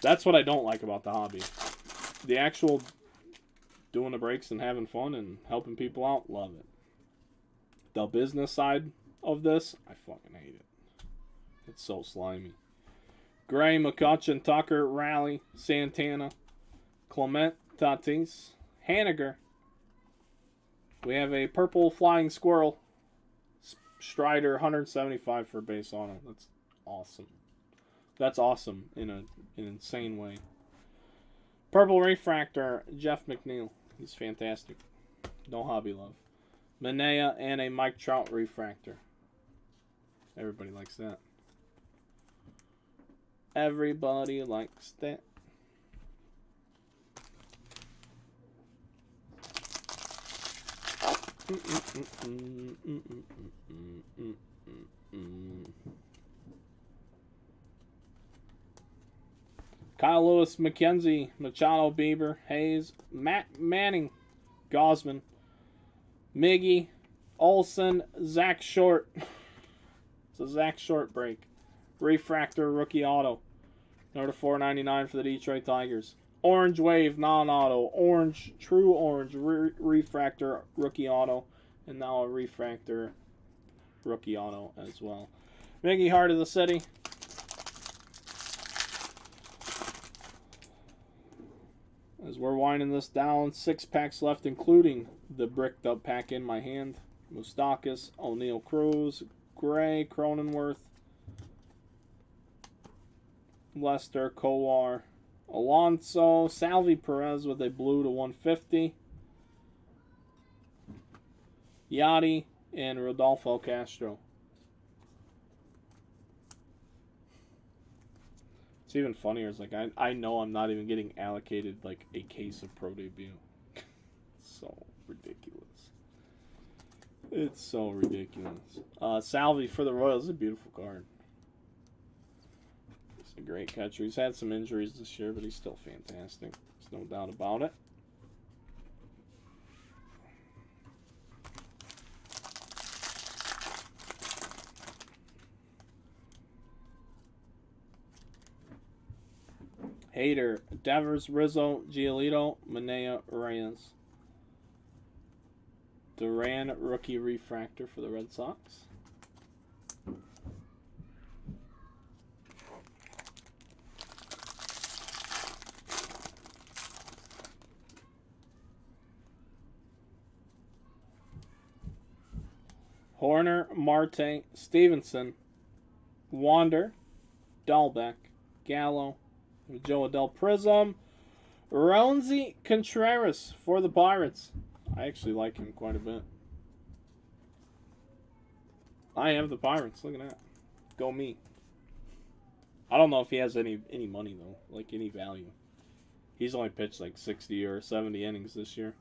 That's what I don't like about the hobby. The actual doing the breaks and having fun and helping people out, love it. The business side of this, I fucking hate it. It's so slimy. Gray, McCutcheon, Tucker, Raleigh, Santana, Clement, Tatis, Haniger. We have a purple flying squirrel. Strider, 175 for base auto. That's awesome. That's awesome in an insane way. Purple refractor, Jeff McNeil. He's fantastic. No hobby love. Manea and a Mike Trout refractor. Everybody likes that. Everybody likes that. Kyle Lewis, McKenzie, Machado, Bieber, Hayes, Matt Manning, Gosman, Miggy, Olsen, Zach Short. It's a Zach Short break. Refractor rookie auto. Number $4.99 for the Detroit Tigers. Orange Wave non-auto. Orange, true orange refractor rookie auto. And now a refractor rookie auto as well. Miggy, Heart of the City. As we're winding this down, 6 packs left, including the bricked up pack in my hand. Moustakas, O'Neill Cruz, Gray, Cronenworth, Lester, Kowar, Alonso, Salvi Perez with a blue to 150, Yachty, and Rodolfo Castro. It's even funnier. It's like I know I'm not even getting allocated like a case of Pro Debut. So ridiculous. It's so ridiculous. Salvi for the Royals is a beautiful card. He's a great catcher. He's had some injuries this year, but he's still fantastic. There's no doubt about it. Hader, Devers, Rizzo, Giolito, Manea, Reyes. Duran, rookie refractor for the Red Sox. Horner, Marte, Stevenson, Wander, Dahlbeck, Gallo, Joe Adell Prism, Roansy Contreras for the Pirates. I actually like him quite a bit. I have the Pirates. Look at that. Go me. I don't know if he has any money, though. Like, any value. He's only pitched like 60 or 70 innings this year.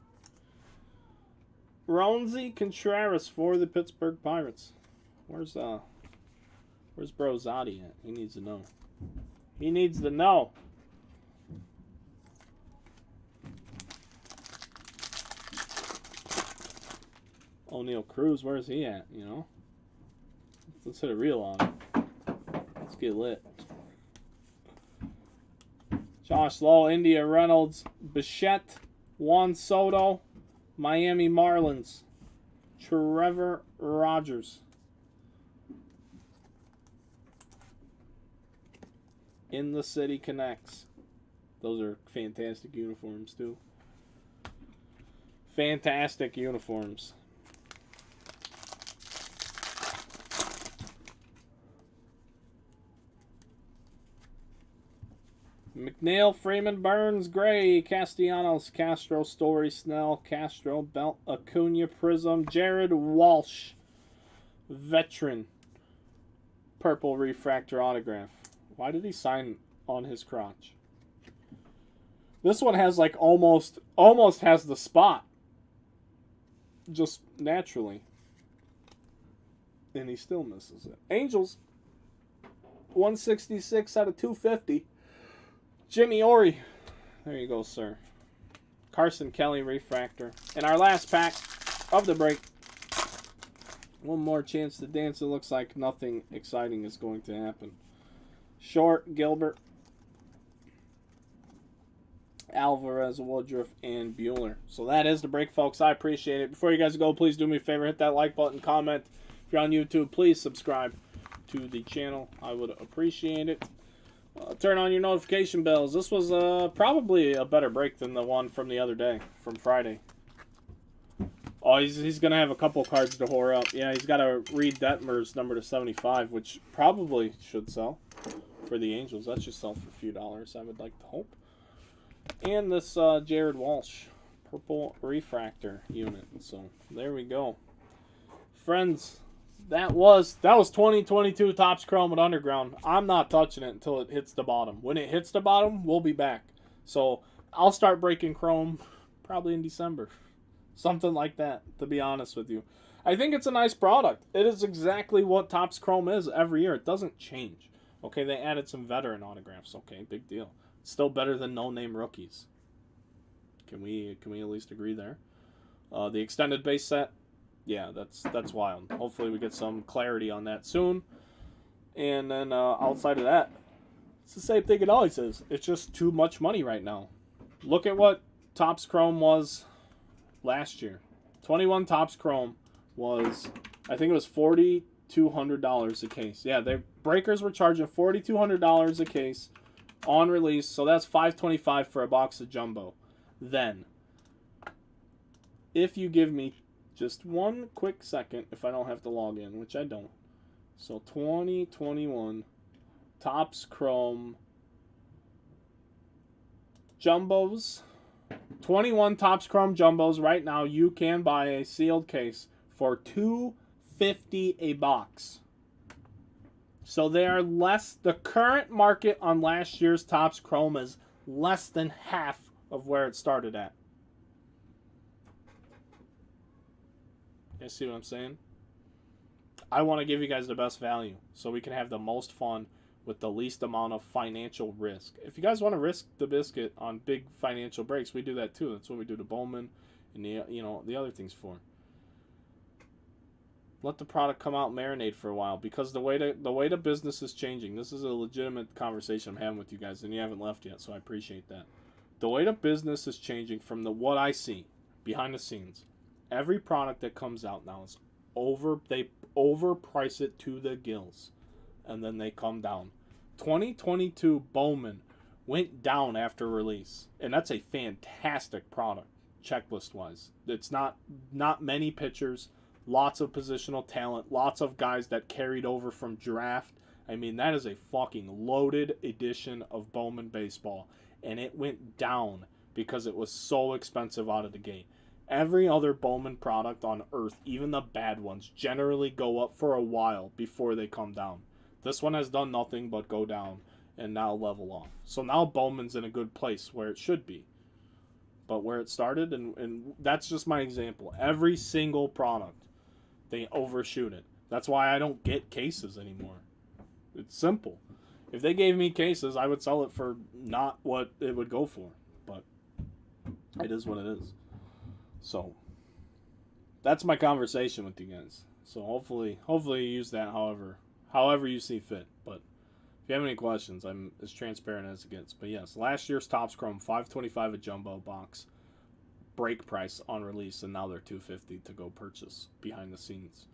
Roansy Contreras for the Pittsburgh Pirates. Where's Brozati at? He needs to know. He needs to know. O'Neill Cruz, where's he at, you know? Let's hit a reel on him. Let's get lit. Josh Lowe, India Reynolds, Bichette, Juan Soto, Miami Marlins. Trevor Rogers. In the City Connects. Those are fantastic uniforms, too. Fantastic uniforms. McNeil, Freeman, Burns, Gray, Castellanos, Castro, Story, Snell, Castro, Belt, Acuna, Prism, Jared Walsh, Veteran, Purple Refractor Autograph. Why did he sign on his crotch? This one has like almost has the spot. Just naturally. And he still misses it. Angels, 166 out of 250. Jimmy Ori. There you go, sir. Carson Kelly Refractor. And our last pack of the break. One more chance to dance. It looks like nothing exciting is going to happen. Short, Gilbert, Alvarez, Woodruff, and Bueller. So that is the break, folks. I appreciate it. Before you guys go, please do me a favor. Hit that like button, comment. If you're on YouTube, please subscribe to the channel. I would appreciate it. Turn on your notification bells. This was probably a better break than the one from the other day, from Friday. Oh, he's going to have a couple cards to whore up. Yeah, he's got to read Detmer's number to 75, which probably should sell for the Angels. That should sell for a few dollars, I would like to hope. And this Jared Walsh Purple Refractor unit. So, there we go. Friends, that was 2022 Topps Chrome and Underground. I'm not touching it until it hits the bottom. When it hits the bottom, we'll be back. So, I'll start breaking Chrome probably in December. Something like that, to be honest with you. I think it's a nice product. It is exactly what Topps Chrome is every year. It doesn't change. Okay, they added some veteran autographs. Okay, big deal. It's still better than no-name rookies. Can we at least agree there? The extended base set, yeah, that's wild. Hopefully we get some clarity on that soon. And then outside of that, it's the same thing it always is. It's just too much money right now. Look at what Topps Chrome was last year. 21 Topps Chrome was, I think it was $4,200 a case. Yeah, the breakers were charging $4,200 a case on release, so that's $525 for a box of jumbo. Then, if you give me just one quick second, if I don't have to log in, which I don't. So 2021 Topps Chrome Jumbos. 21 Topps Chrome Jumbos right now. You can buy a sealed case for $250 a box. So they are less. The current market on last year's Topps Chrome is less than half of where it started at. You see what I'm saying? I want to give you guys the best value so we can have the most fun with the least amount of financial risk. If you guys want to risk the biscuit on big financial breaks, we do that too. That's what we do to Bowman and the other things for. Let the product come out, marinate for a while, because the way the business is changing. This is a legitimate conversation I'm having with you guys, and you haven't left yet, so I appreciate that. The way the business is changing from what I see behind the scenes, every product that comes out now is they overprice it to the gills, and then they come down. 2022 Bowman went down after release, and that's a fantastic product checklist wise. It's not many pitchers. Lots of positional talent. Lots of guys that carried over from draft. I mean, that is a fucking loaded edition of Bowman baseball. And it went down because it was so expensive out of the gate. Every other Bowman product on earth, even the bad ones, generally go up for a while before they come down. This one has done nothing but go down and now level off. So now Bowman's in a good place where it should be. But where it started, and that's just my example. Every single product, they overshoot it. That's why I don't get cases anymore. It's simple. If they gave me cases, I would sell it for not what it would go for. But it is what it is. So that's my conversation with you guys. So hopefully you use that however you see fit. But if you have any questions, I'm as transparent as it gets. But yes, last year's Topps Chrome, $525 a jumbo box. break price on release, and now they're $250 to go purchase behind the scenes.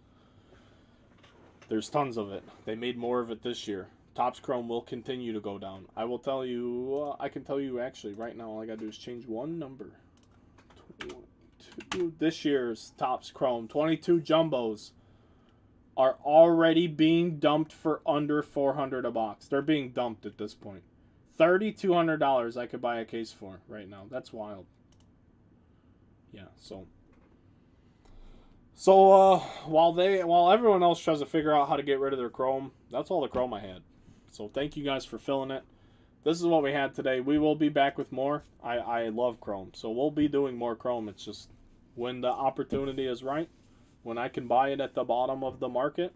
There's tons of it. They made more of it this year. Topps Chrome will continue to go down. I will tell you, I can tell you actually right now, all I gotta do is change one number. 22. This year's Topps Chrome 22 jumbos are already being dumped for under $400 a box. They're being dumped at this point. $3,200 I could buy a case for right now. That's wild. Yeah, so while everyone else tries to figure out how to get rid of their Chrome, that's all the Chrome I had. So thank you guys for filling it. This is what we had today. We will be back with more. I love Chrome, so we'll be doing more Chrome. It's just when the opportunity is right, when I can buy it at the bottom of the market,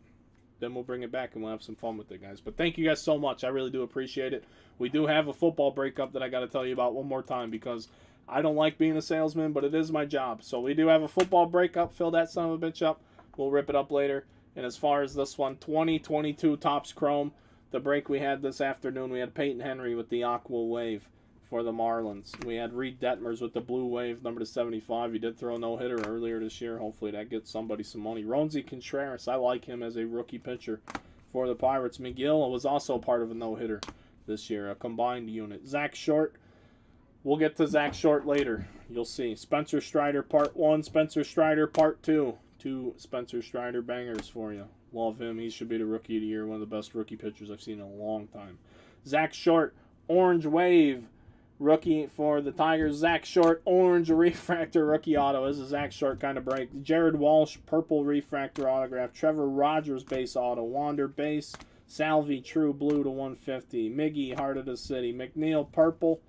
then we'll bring it back and we'll have some fun with it, guys. But thank you guys so much. I really do appreciate it. We do have a football breakup that I got to tell you about one more time because I don't like being a salesman, but it is my job. So we do have a football breakup. Fill that son of a bitch up. We'll rip it up later. And as far as this one, 2022 Topps Chrome, the break we had this afternoon, we had Peyton Henry with the Aqua Wave for the Marlins. We had Reed Detmers with the Blue Wave, number 75. He did throw a no-hitter earlier this year. Hopefully that gets somebody some money. Roansy Contreras, I like him as a rookie pitcher for the Pirates. McGill was also part of a no-hitter this year, a combined unit. Zach Short, we'll get to Zach Short later. You'll see. Spencer Strider Part 1, Spencer Strider Part 2. Two Spencer Strider bangers for you. Love him. He should be the Rookie of the Year. One of the best rookie pitchers I've seen in a long time. Zach Short, Orange Wave, rookie for the Tigers. Zach Short, Orange Refractor rookie auto. This is a Zach Short kind of break. Jared Walsh, Purple Refractor autograph. Trevor Rogers base auto. Wander base. Salvi True Blue to 150. Miggy, Heart of the City. McNeil Purple.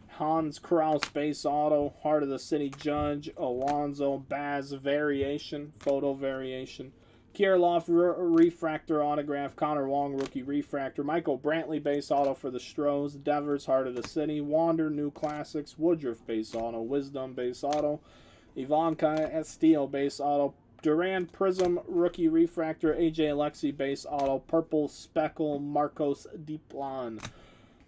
Hans Kraus base auto. Heart of the City Judge. Alonzo Baz variation. Photo variation. Kirilov refractor autograph. Connor Wong rookie refractor. Michael Brantley base auto for the Stros. Devers Heart of the City. Wander new classics. Woodruff base auto. Wisdom base auto. Ivanka Estillo base auto. Duran Prism rookie refractor. AJ Alexi base auto. Purple Speckle Marcos Diplan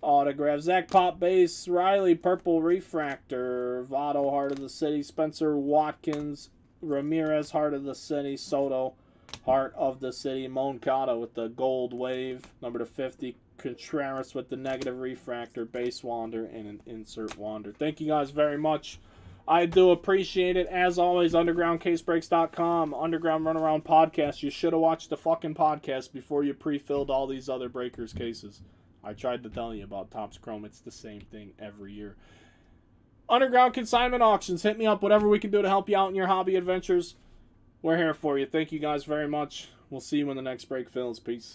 autograph. Zach Pop base. Riley Purple refractor. Votto Heart of the City. Spencer Watkins. Ramirez Heart of the City. Soto Heart of the City. Moncada with the gold wave, number 50. Contreras with the negative refractor, base Wander, and an insert Wander. Thank you guys very much. I do appreciate it. As always, UndergroundCaseBreaks.com, Underground Runaround Podcast. You should have watched the fucking podcast before you pre-filled all these other breakers cases. I tried to tell you about Topps Chrome. It's the same thing every year. Underground Consignment Auctions. Hit me up. Whatever we can do to help you out in your hobby adventures, we're here for you. Thank you guys very much. We'll see you when the next break fills. Peace.